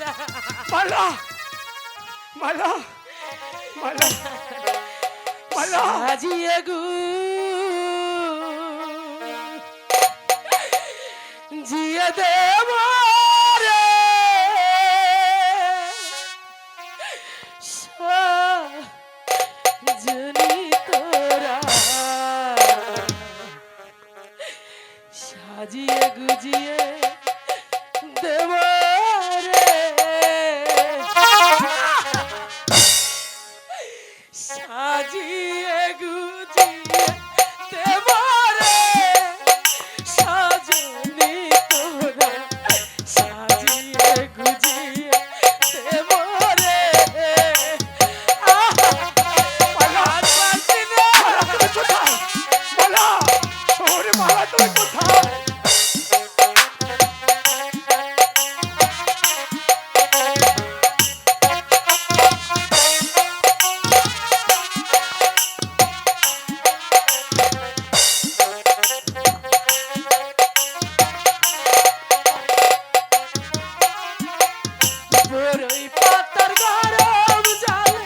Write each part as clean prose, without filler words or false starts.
না মালা মালা মালা মালা সাজিয়ে গু জিয়ে দেব রে সাজনি তোরা সাজিয়ে গুজিয়ে দেব রে সাজিয়ে গুজিয়ে দেব রে সাজনি তোরা সাজিয়ে গুজিয়ে দেব রে মালা পারছি না তুমি কোথায় মালা ওরে মালা তুমি কোথায় বড়ই পাতার গরম জালে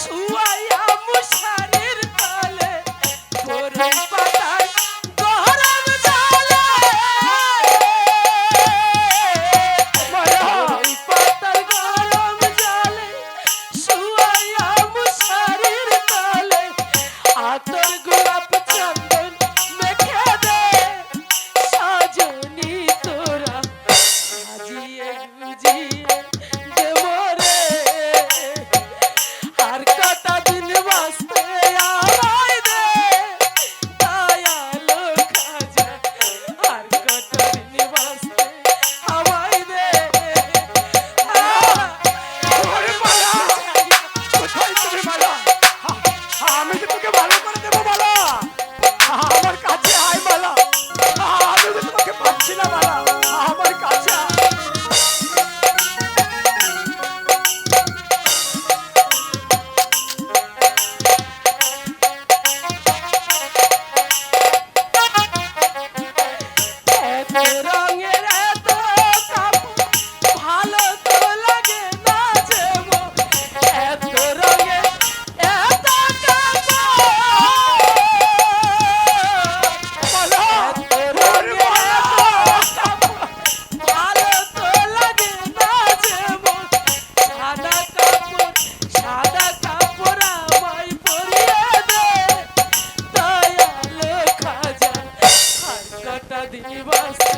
শুয়াইয়া মশারির তলে বড়ই পাতার গরম জালে মালা বড়ই পাতার গরম জালে শুয়াইয়া মশারির তলে আতর গোলাপ চন্দন মেখে দে সাজনি তোরা সাজিয়ে গুজিয়ে দেব রে আর কটা দিন বাঁচতে আমায় দে দয়ালো খাজা আর কটা দিন বাঁচতে আমায় দে ওরে মালা কোথায় তুমি মালা আমি যে তোকে ভালো করে দেবো মালা আমার কাছে আয় মালা আমি যে তোমাকে পাচ্ছি না মালা আমার কাছে আয়। এত রঙের এত কাপড় ভালো তো লাগে না যেমন এত রঙের এত কাপড় মালা এত রঙের এত কাপড় ভালো তো লাগে না যেমন সাদা কাপড় আমায় পরিয়ে দে দয়ালো খাজা আর কটা দিন বাঁচতে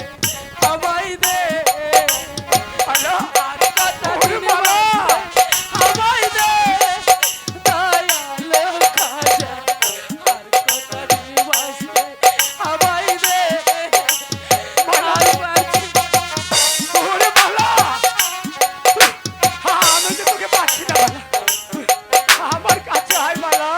আমায় দে মালা আর কটা ওরে দিন মালা বাঁচতে আমায় দে দয়ালো খাজা আর কটা দিন বাঁচতে আমায় দে আর বাঁচি ওরে মালা আমি যে তোকে পাচ্ছি না মালা আমার কাছে আয় মালা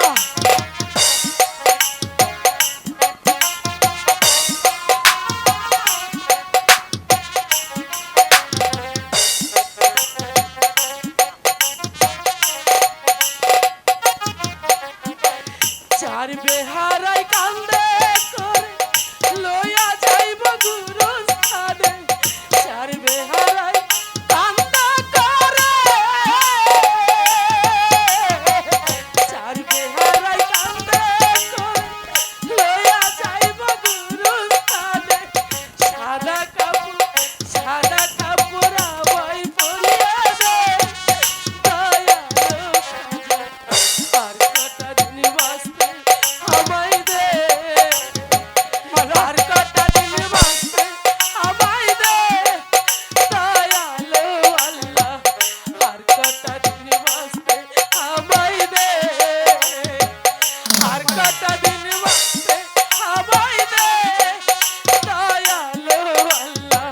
চার বেহারাই কান্দে করে লইয়া যাইব গুরুস্থানে চার বেহারাই কান্দে করে চার বেহারাই কান্দে করে লইয়া যাইব গুরুস্থানে সাদা কাপড় আমায় পরিয়ে দে দয়ালো খাজা আর কটা দিন বাঁচতে আমায় দে আর কটা দিন বাঁচতে আমায় দে দয়ালো আল্লাহ আর কটা দিন বাঁচতে আমায় দে আর কটা দিন বাঁচতে আমায় দে দয়ালো আল্লাহ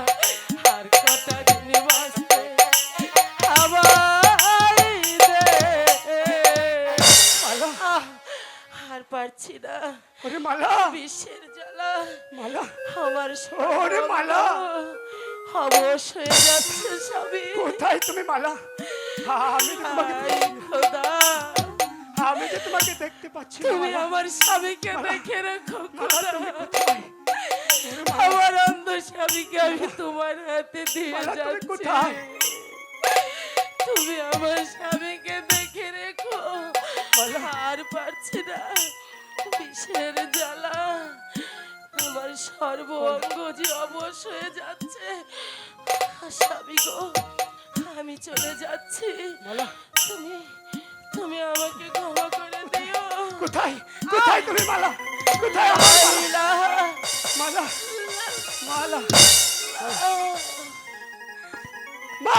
আর কটা দিন বাঁচতে আমায় দে মালা আর পারছি না ওরে মালা বিশ্বের জ্বালা মালা আমার ওরে মালা। অবশ হয়ে যাচ্ছে স্বামী কোথায় তুমি মালা আমি যে তোমাকে হায় খোদা আমি যে তোমাকে দেখতে পাচ্ছি না তুমি মালা। আমার স্বামীকে দেখে রাখো মালা, খোদা তুমি কোথায়? ওরে মালা, আমার অন্ধ স্বামীকে আমি তোমার হাতে দিয়ে মালা, তুমি যাচ্ছি কোথায়? তুমি আমার স্বামীকে দেখে রেখো। আর পারছি না, বিষের জ্বালা আমার সর্ব অঙ্গ যে অবশ হয়ে যাচ্ছে। স্বামী গো, আমি চলে যাচ্ছি। মালা তুমি তুমি আমাকে ক্ষমা করে দিও। কোথায় কোথায় তুমি মালা? কোথায় আমার মালা? লীলা, মালা মালা মা!